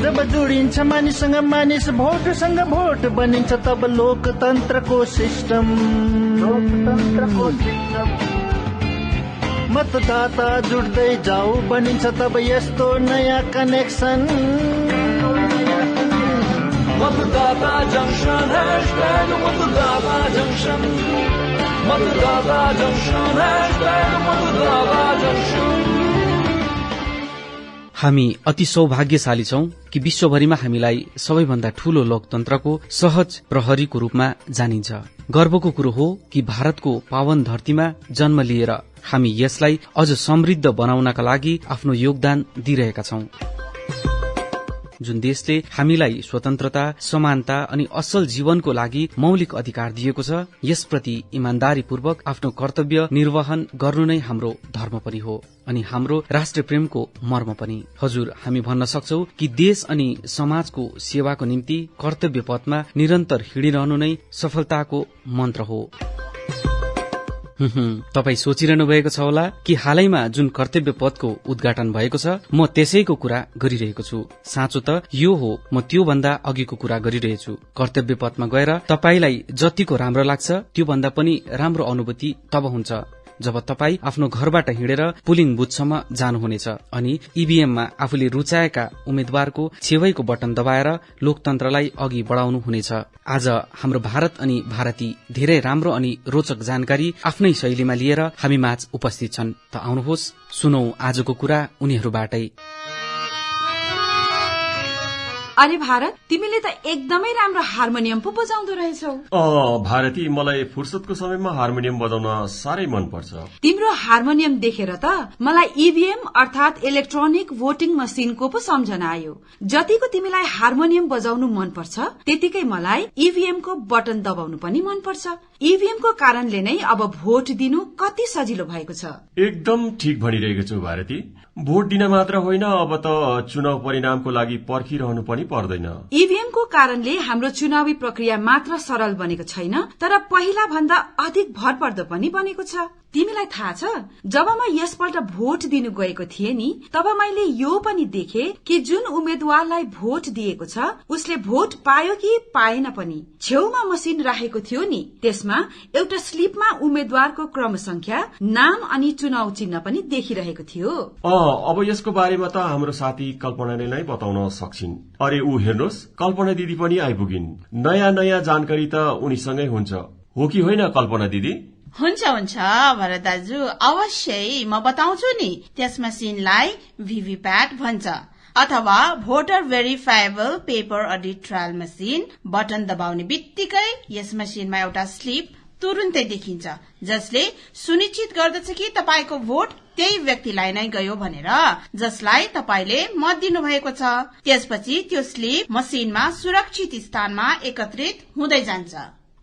जब जोडिन्छ मानिससँग मानिस भोटसँग भोट बनिन्छ तब लोकतन्त्रको सिस्टम। मतदाता जुट्दै जाऊ बनिन्छ तब यस्तो नयाँ कनेक्सन। मतदाता जंक्शन हैशटैग मतदाता जंक्शन, मतदाता जंक्शन हैशटैग मतदाता जंक्शन। हामी अति सौभाग्यशाली छौं कि विश्वभरिमा हामीलाई सबैभन्दा ठूलो लोकतन्त्रको सहज प्रहरीको रूपमा जानिन्छ। गर्वको कुरो हो कि भारतको पावन धरतीमा जन्म लिएर हामी यसलाई अझ समृद्ध बनाउनका लागि आफ्नो योगदान दिइरहेका छौं। जुन देशले हामीलाई स्वतन्त्रता, समानता अनि असल जीवनको लागि मौलिक अधिकार दिएको छ, यसप्रति इमानदारीपूर्वक आफ्नो कर्तव्य निर्वहन गर्नु नै हाम्रो धर्म पनि हो अनि हाम्रो राष्ट्र प्रेमको मर्म पनि। हजुर, हामी भन्न सक्छौ कि देश अनि समाजको सेवाको निम्ति कर्तव्य पथमा निरन्तर हिँडिरहनु नै सफलताको मन्त्र हो। तपाई सोचिरहनु भएको छ होला कि हालैमा जुन कर्तव्य पथको उद्घाटन भएको छ म त्यसैको कुरा गरिरहेको छु। साँचो त यो हो, म त्यो भन्दा अघिको कुरा गरिरहेछु। कर्तव्य पथमा गएर तपाईलाई जतिको राम्रो लाग्छ त्यो भन्दा पनि राम्रो अनुभूति तब हुन्छ जब तपाई आफ्नो घरबाट हिँडेर पुलिङ बुथसम्म जानुहुनेछ अनि ईभीएममा आफूले रुचाएका उम्मेद्वारको छेवैको बटन दबाएर लोकतन्त्रलाई अघि बढाउनु हुनेछ। आज हाम्रो भारत अनि भारती धेरै राम्रो अनि रोचक जानकारी आफ्नै शैलीमा लिएर हामी माझ उपस्थित छन्। त आउनुहोस् सुनौ आजको कुरा उनीहरूबाटै। अरे भारत, तिमीले त एकदमै राम्रो हार्मोनियम पो बजाउँदो रहेछौ। भारती, मलाई फुर्सदको समयमा हार्मोनियम बजाउन साह्रै मन पर्छ। तिम्रो हार्मोनियम देखेर त मलाई ईभीएम अर्थात इलेक्ट्रोनिक भोटिङ मसिनको पो सम्झना आयो। जतिको तिमीलाई हार्मोनियम बजाउनु मन पर्छ त्यतिकै मलाई ईभीएम को बटन दबाउनु पनि मन पर्छ। ईभीएम को कारणले नै अब भोट दिनु कति सजिलो भएको छ। एकदम ठीक भनिरहेको छु भारती। भोट दिन मात्र होइन, अब त चुनाव परिणामको लागि पर्खिरहनु पनि पर्दैन। ईभीएम को कारणले हाम्रो चुनावी प्रक्रिया मात्र सरल बनेको छैन, तर पहिला भन्दा अधिक भरपर्दो पनि बनेको छ। तिमीलाई थाहा छ, जब म यसपल्ट भोट दिनु गएको थिएँ नि, तब मैले यो पनि देखे कि जुन उम्मेद्वारलाई भोट दिएको छ उसले भोट पायो कि पाएन पनि छेउमा मसिन राखेको थियो नि, त्यसमा एउटा स्लिपमा उम्मेद्वारको क्रम संख्या, नाम अनि चुनाव चिन्ह पनि देखिरहेको थियो। अब यसको बारेमा त हाम्रो साथी कल्पनाले नै बताउन सक्छिन्। अरे ऊ हेर्नुहोस्, कल्पना दिदी पनि आइपुगिन्। नयाँ नयाँ जानकारी त उनीसँगै हुन्छ, हो कि होइन कल्पना दिदी? हुन्छ हुन्छ भरत दाजु, अवश्यै म बताउँछु नि। त्यस मसिनलाई भिभीप्याट भन्छ अथवा voter verifiable paper audit trial machine. Button दबाउने बित्तिकै यस मसिनमा एउटा स्लिप तुरुन्तै देखिन्छ जसले सुनिश्चित गर्दछ कि तपाईको भोट त्यही व्यक्तिलाई नै गयो भनेर जसलाई तपाईले मत दिनु भएको छ। त्यसपछि त्यो स्लिप मसिनमा सुरक्षित स्थानमा एकत्रित हुँदै जान्छ।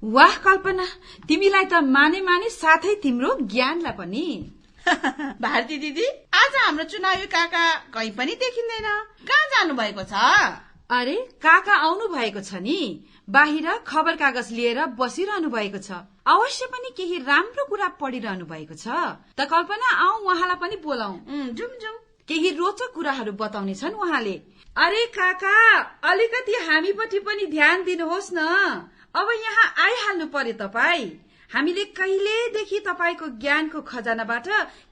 वाह कल्पना, तिमीलाई त माने माने साथै तिम्रो ज्ञानलाई पनि। भारती दिदी, आज हाम्रो चुनावी काका कहीँ पनि देखिँदैन, कहाँ जानु भएको छ? अरे काका आउनु भएको छ नि, बाहिर खबर कागज लिएर बसिरहनु भएको छ। अवश्य पनि केही राम्रो कुरा पढिरहनु भएको छ। त कल्पना, आऊ उहाँलाई पनि बोलाऊ। जुम जुम, केही रोचक कुराहरू बताउने छन् उहाँले। अरे काका, अलिकति हामीपट्टि पनि ध्यान दिनुहोस् न। अब यहाँ आइहाल्नु पर्यो तपाई। हामीले कहिलेदेखि तपाईको ज्ञानको खजानाबाट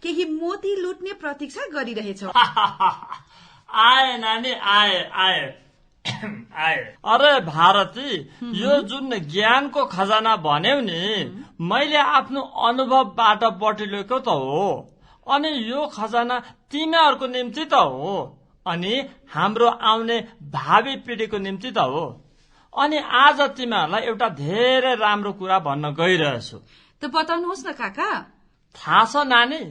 केही मोती लुट्ने प्रतीक्षा गरिरहेछौं। आए नानी, आए आए आए। अरे भारती, यो जुन ज्ञानको खजाना भन्यौ नि, मैले आफ्नो अनुभवबाट बटुलेको त हो। अनि यो खजाना तिमीहरूको निम्ति त हो अनि हाम्रो आउने भावी पिढीको निम्ति त हो। अनि आज तिमीहरूलाई एउटा धेरै राम्रो कुरा भन्न गइरहेछु। त बताउनुहोस् न काका। थाहा छ नानी,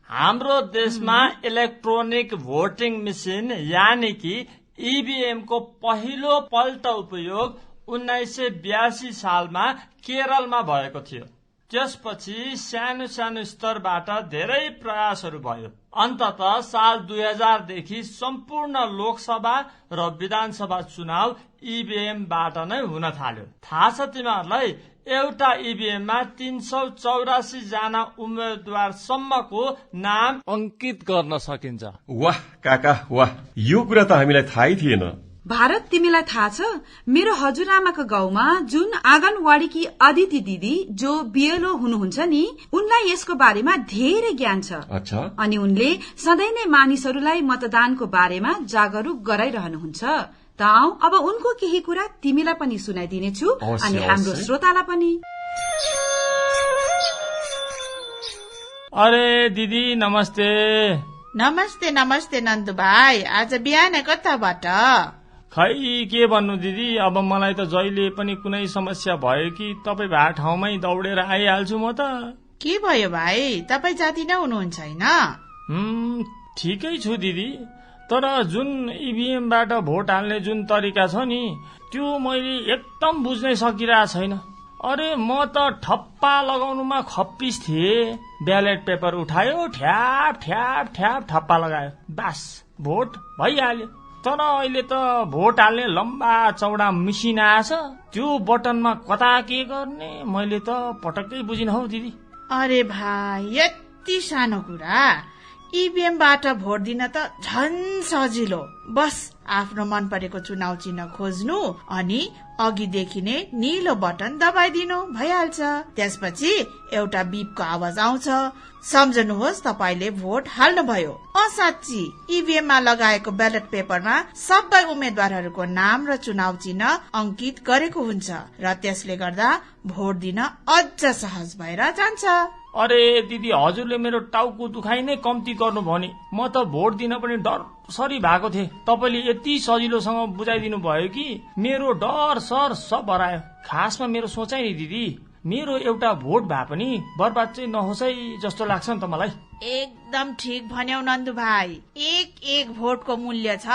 हाम्रो देशमा इलेक्ट्रोनिक भोटिङ मेसिन यानी कि ईभीएम को पहिलो पल्ट उपयोग 1982 सालमा केरलमा भएको थियो। त्यसपछि सानो सानो स्तरबाट धेरै प्रयासहरू भयो। अन्ततः साल 2000 देखि सम्पूर्ण लोकसभा र विधानसभा चुनाव ईभीएमबाट नै हुन थाल्यो। थाहा छ तिमीहरूलाई, एउटा ईभीएममा 384 जना उम्मेद्वार सम्मको नाम अंकित गर्न सकिन्छ। वाह काका वाह, यो कुरा त हामीलाई थाहै थिएन। भारत, तिमीलाई थाहा छ मेरो हजुरआमाको गाउँमा जुन आँगनवाडीकी अदिति दिदी जो बिएलओ हुनुहुन्छ नि, उनलाई यसको बारेमा धेरै ज्ञान छ। अच्छा। अनि उनले सधैँ नै मानिसहरूलाई मतदानको बारेमा जागरूक गराइरहनुहुन्छ। त आऊ अब उनको केही कुरा तिमीलाई पनि सुनाइदिनेछु अनि हाम्रो श्रोतालाई पनि। अरे दिदी नमस्ते। नमस्ते नमस्ते नन्दु भाइ, आज बिहान कताबाट? खै के भन्नु दिदी, अब मलाई त जहिले पनि कुनै समस्या भयो कि तपाईँ भए ठाउँमै दौडेर आइहाल्छु म त। के भयो भाइ, तपाईँ जाति नै हुनुहुन्छ होइन? ठिकै छु दिदी, तर जुन इभीएमबाट भोट हाल्ने जुन तरिका छ नि, त्यो मैले एकदम बुझ्नै सकिरहेको छैन। अरे म त ठप्पा लगाउनुमा खप्पिस थिए। ब्यालेट पेपर उठायो, ठ्याप ठ्याप ठ्याप ठप्पा लगायो, बास भोट भइहाल्यो। तर अहिले त भोट हाल्ने लम्बा चौडा मिसिन आएछ, त्यो बटनमा कता के गर्ने मैले त पटक्कै बुझिन हौ दिदी। अरे भाइ, यति सानो कुरा, इभीएमबाट भोट दिन त झन् सजिलो। बस आफ्नो मन परेको चुनाव चिन्ह खोज्नु अनि अघि देखिने नीलो बटन दबाइदिनु भइहाल्छ। त्यसपछि एउटा बिपको आवाज आउँछ, सम्झनुहोस् तपाईले भोट हाल्नुभयो। साँच्ची इभीएममा लगाएको ब्यालेट पेपरमा सबै उम्मेद्वारहरूको नाम र चुनाव चिन्ह अंकित गरेको हुन्छ र त्यसले गर्दा भोट दिन अझ सहज भएर जान्छ। अरे दिदी, हजुरले मेरो टाउको दुखाइ नै कम्ती गर्नु भने म त भोट दिन पनि डरसरी भएको थिएँ। तपाईँले यति सजिलोसँग बुझाइदिनु भयो कि मेरो डर सर सब हरायो। खासमा मेरो सोचाइ नि दिदी, मेरो एउटा भोट भए पनि बर्बाद चाहिँ नहोस् है जस्तो लाग्छ नि त मलाई। एकदम ठिक भन्यौ नन्दु भाइ, एक एक भोटको मूल्य छ।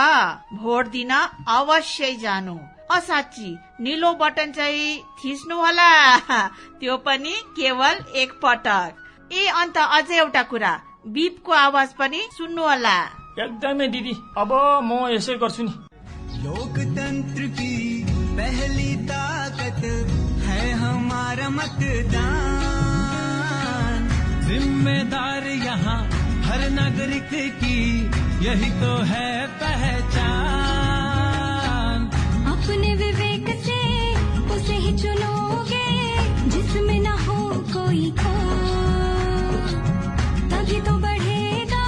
भोट दिन अवश्य जानु। साँच्ची नीलो बटन चाहिँ थिच्नु होला, त्यो पनि केवल एक पटक। अन्त अझै एउटा कुरा, बिपको आवाज पनि सुन्नु होला। एकदमै दिदी, अब म यसै गर्छु नि। लोकतंत्र की पहली ताकत है हमारा मतदान। जिम्मेदार यहाँ हर नागरिक की यही तो है पहचान। अपने विवेक से उसे ही चुनोगे जिसमें न हो कोई खोट, तभी तो बढ़ेगा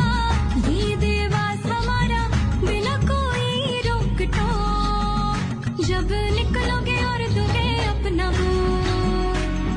ये देवास हमारा बिना कोई रोक टोक। जब निकलोगे और दोगे अपना वोट,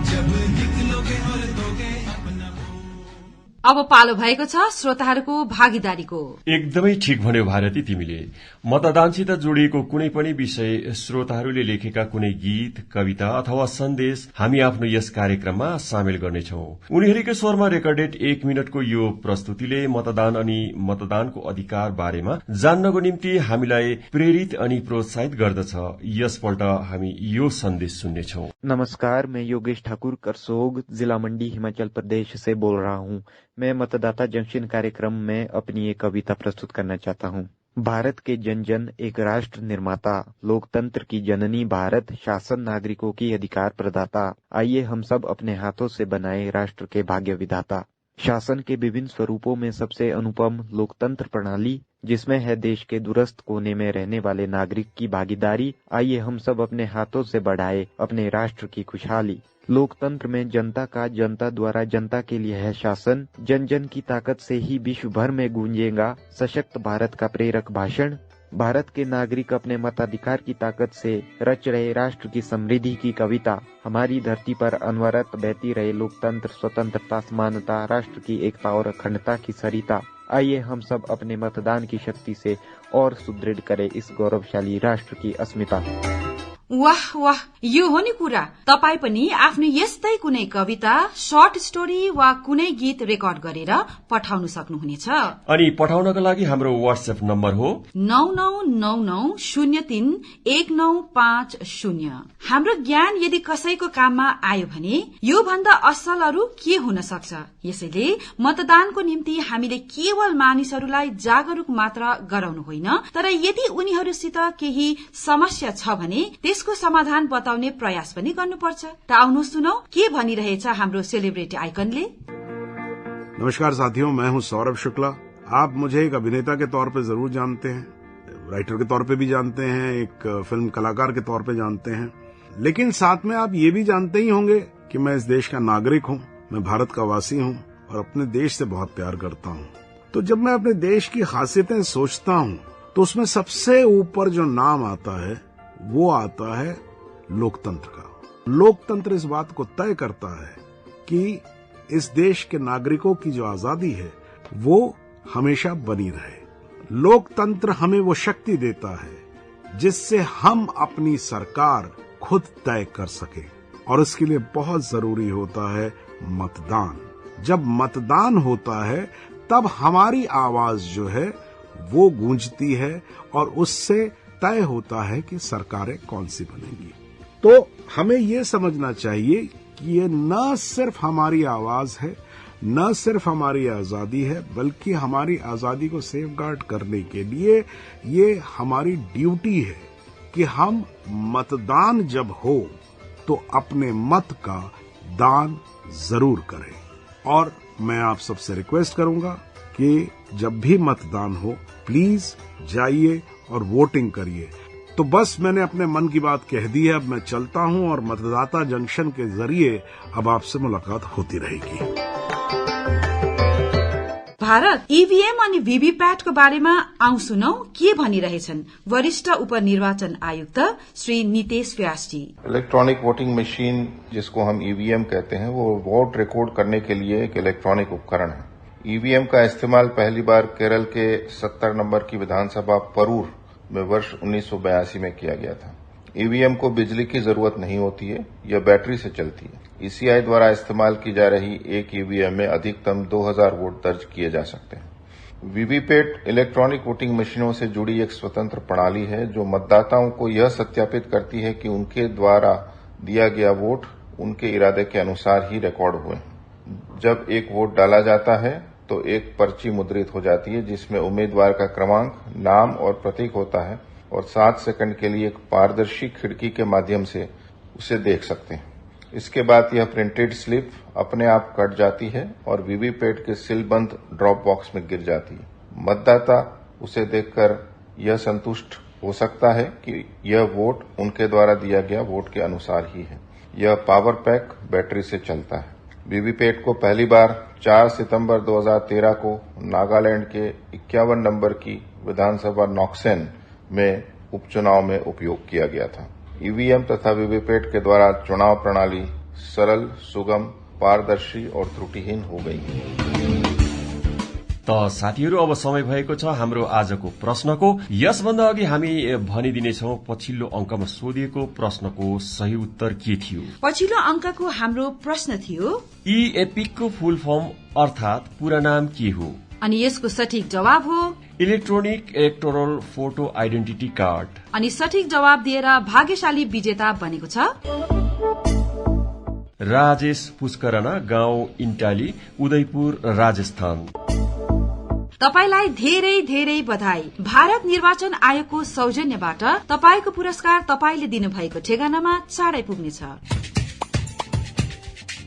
जब निकलोगे और दोगे अपना वोट। अब पालो भएको छ श्रोताहरूको भागीदारीको। एकदमै ठिक भन्यौ भारती तिमीले। मतदानसित जोडिएको कुनै पनि विषय, श्रोताहरूले लेखेका कुनै गीत, कविता अथवा सन्देश हामी आफ्नो यस कार्यक्रममा सामेल गर्नेछौ। उनीहरूकै स्वरमा रेकर्डेड 1 मिनटको यो प्रस्तुतिले मतदान अनि मतदानको अधिकार बारेमा जान्नको निम्ति हामीलाई प्रेरित अनि प्रोत्साहित गर्दछ। यसपल्ट हामी यो सन्देश सुन्नेछौ। नमस्कार, मैं योगेश ठाकुर करसोग, जिला मंडी, हिमाचल प्रदेश से बोल रहा हूँ। मैं मतदाता जंक्शन कार्यक्रम में अपनी एक कविता प्रस्तुत करना चाहता हूँ। भारत के जन जन एक राष्ट्र निर्माता, लोकतंत्र की जननी भारत, शासन नागरिकों की अधिकार प्रदाता। आइए हम सब अपने हाथों से बनाए राष्ट्र के भाग्य विधाता। शासन के विभिन्न स्वरूपों में सबसे अनुपम लोकतंत्र प्रणाली, जिसमें है देश के दूरस्थ कोने में रहने वाले नागरिक की भागीदारी। आइए हम सब अपने हाथों से बढ़ाए अपने राष्ट्र की खुशहाली। लोकतंत्र में जनता का जनता द्वारा जनता के लिए है शासन। जन जन की ताकत से ही विश्व भर में गूंजेगा सशक्त भारत का प्रेरक भाषण। भारत के नागरिक अपने मताधिकार की ताकत से रच रहे राष्ट्र की समृद्धि की कविता। हमारी धरती पर अनवरत बहती रहे लोकतंत्र, स्वतंत्रता, समानता, राष्ट्र की एकता और अखंडता की सरिता। आइए हम सब अपने मतदान की शक्ति से और सुदृढ़ करें इस गौरवशाली राष्ट्र की अस्मिता। वाह वाह, यो हो नि कुरा। तपाई पनि आफ्नो यस्तै कुनै कविता, सर्ट स्टोरी वा कुनै गीत रेकर्ड गरेर पठाउन सक्नुहुनेछ। अनि पठाउनका लागि हाम्रो व्हाट्सएप नम्बर हो 9999031950। हाम्रो ज्ञान यदि कसैको काममा आयो भने यो भन्दा असल अरू के हुन सक्छ। यसैले मतदानको निम्ति हामीले केवल मानिसहरूलाई जागरूक मात्र गराउनु होइन, तर यदि उनीहरूसित केही समस्या छ भने त्यसको समाधान बताउने प्रयास पनि गर्नुपर्छ। त आउनु सुनौ के भनिरहेछ हाम्रो सेलिब्रिटी आइकनले। नमस्कार साथियों, मैं हूं सौरभ शुक्ला। आप मुझे एक अभिनेता के तौर पर जरूर जानते हैं। राइटर के तौर पे भी जानते हैं, एक फिल्म कलाकार के तौर पे जानते हैं, लेकिन साथ में आप ये भी जानते ही होंगे कि मैं इस देश का नागरिक हूँ, मैं भारत का वासी हूँ और अपने देश से बहुत प्यार करता हूँ। तो जब मैं अपने देश की खासियतें सोचता हूँ तो उसमें सबसे ऊपर जो नाम आता है वो आता है लोकतंत्र का। लोकतंत्र इस बात को तय करता है कि इस देश के नागरिकों की जो आजादी है वो हमेशा बनी रहे। लोकतंत्र हमें वो शक्ति देता है जिससे हम अपनी सरकार खुद तय कर सके, और इसके लिए बहुत जरूरी होता है मतदान। जब मतदान होता है तब हमारी आवाज जो है वो गूंजती है और उससे तय होता है कि सरकारें कौन सी बनेंगी। तो हमें ये समझना चाहिए कि ये न सिर्फ हमारी आवाज है, न सिर्फ हमारी आजादी है, बल्कि हमारी आजादी को सेफगार्ड करने के लिए ये हमारी ड्यूटी है कि हम मतदान जब हो तो अपने मत का दान जरूर करें। और मैं आप सबसे रिक्वेस्ट करूंगा कि जब भी मतदान हो प्लीज जाइए और वोटिंग करिए। तो बस मैंने अपने मन की बात कह दी है, अब मैं चलता हूं और मतदाता जंक्शन के जरिए अब आपसे मुलाकात होती रहेगी। भारत ईवीएम अनि वीवीपैट को बारेमा आउँ सुनौ के भनिरहेछन् वरिष्ठ उपनिर्वाचन आयुक्त श्री नितेश व्यास जी। इलेक्ट्रॉनिक वोटिंग मशीन, जिसको हम ईवीएम कहते हैं, वो वोट रिकॉर्ड करने के लिए एक इलेक्ट्रॉनिक उपकरण है। ईवीएम का इस्तेमाल पहली बार केरल के 70 नंबर की विधानसभा परूर में वर्ष 1982 में किया गया था। ईवीएम को बिजली की जरूरत नहीं होती है, यह बैटरी से चलती है। ईसीआई द्वारा इस्तेमाल की जा रही एक ईवीएम में अधिकतम 2000 वोट दर्ज किए जा सकते हैं। वीवीपैट इलेक्ट्रॉनिक वोटिंग मशीनों से जुड़ी एक स्वतंत्र प्रणाली है जो मतदाताओं को यह सत्यापित करती है कि उनके द्वारा दिया गया वोट उनके इरादे के अनुसार ही रिकॉर्ड हुए। जब एक वोट डाला जाता है तो एक पर्ची मुद्रित हो जाती है जिसमें उम्मीदवार का क्रमांक, नाम और प्रतीक होता है, और 7 सेकंड के लिए एक पारदर्शी खिड़की के माध्यम से उसे देख सकते हैं। इसके बाद यह प्रिंटेड स्लिप अपने आप कट जाती है और वीवीपैट के सीलबंद ड्रॉप बॉक्स में गिर जाती है। मतदाता उसे देखकर यह संतुष्ट हो सकता है कि यह वोट उनके द्वारा दिया गया वोट के अनुसार ही है। यह पावर पैक बैटरी से चलता है। वीवीपैट को पहली बार 4 सितंबर 2013 को नागालैंड के 51 नंबर की विधानसभा नॉक्सेन में उपचुनाव में उपयोग किया गया था। ईवीएम तथा वीवीपैट के द्वारा चुनाव प्रणाली सरल, सुगम, पारदर्शी और त्रुटिहीन हो गई है। त साथीहरू, अब समय भएको छ हाम्रो आजको प्रश्नको। यसभन्दा अघि हामी भनिदिनेछौं पछिल्लो अंकमा सोधिएको प्रश्नको सही उत्तर के थियो। पछिल्लो अंकको हाम्रो प्रश्न थियो ई एपिकको फुल फर्म अर्थात पूरा नाम के हो, अनि यसको सठीक जवाब हो electronic electoral photo identity card. अनि सठीक जवाब दिएर भाग्यशाली विजेता बनेको छ राजेश पुष्करणा, गाउँ इन्टाली, उदयपुर, राजस्थान। तपाईलाई धेरै धेरै बधाई। भारत निर्वाचन आयोगको सौजन्यबाट तपाईको पुरस्कार तपाईले दिनुभएको ठेगानामा चाँडै पुग्नेछ।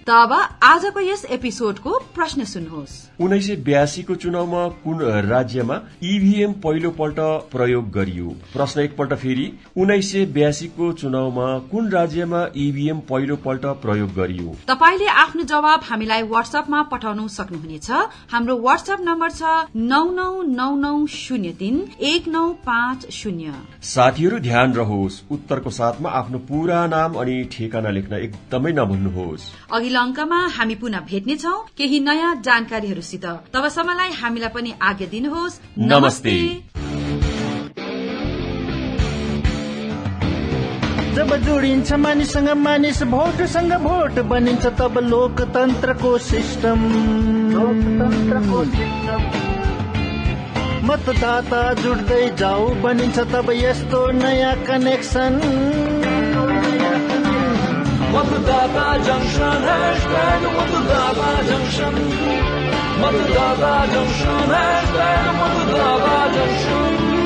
तब आजको यस एपिसोडको प्रश्न सुन्नुहोस्। 1982 को चुनावमा कुन राज्यमा ईभीएम पहिलो पल्ट प्रयोग गरियो? प्रश्न एकपल्ट फेरि, 1982 को चुनावमा कुन राज्यमा ईभीएम पहिलो पल्ट प्रयोग गरियो? तपाईले आफ्नो जवाब हामीलाई व्हाट्सएपमा पठाउन सक्नुहुनेछ। हाम्रो व्हाट्सएप नम्बर छ 9999031950। साथीहरू, ध्यान रहोस्, उत्तरको साथमा आफ्नो पूरा नाम अनि ठेगाना लेख्न एकदमै नभुल्नुहोस्। अघिल्लो अंकमा हामी पुनः भेट्नेछौं केही नयाँ जानकारीहरूसित। तबसम्मलाई हामीलाई पनि आज्ञा दिनुहोस्। नमस्ते। जब जोडिन्छ मानिससँग मानिस, भोटसँग भोट बनिन्छ तब लोकतन्त्रको सिस्टम। मतदाता जुट्दै जाऊ बनिन्छ तब यस्तो नयाँ कनेक्सन। मतदाता जंक्शन हैशटैग मतदाता जंक्शन, मतदाता जंक्शन हैशटैग मतदाता जंक्शन।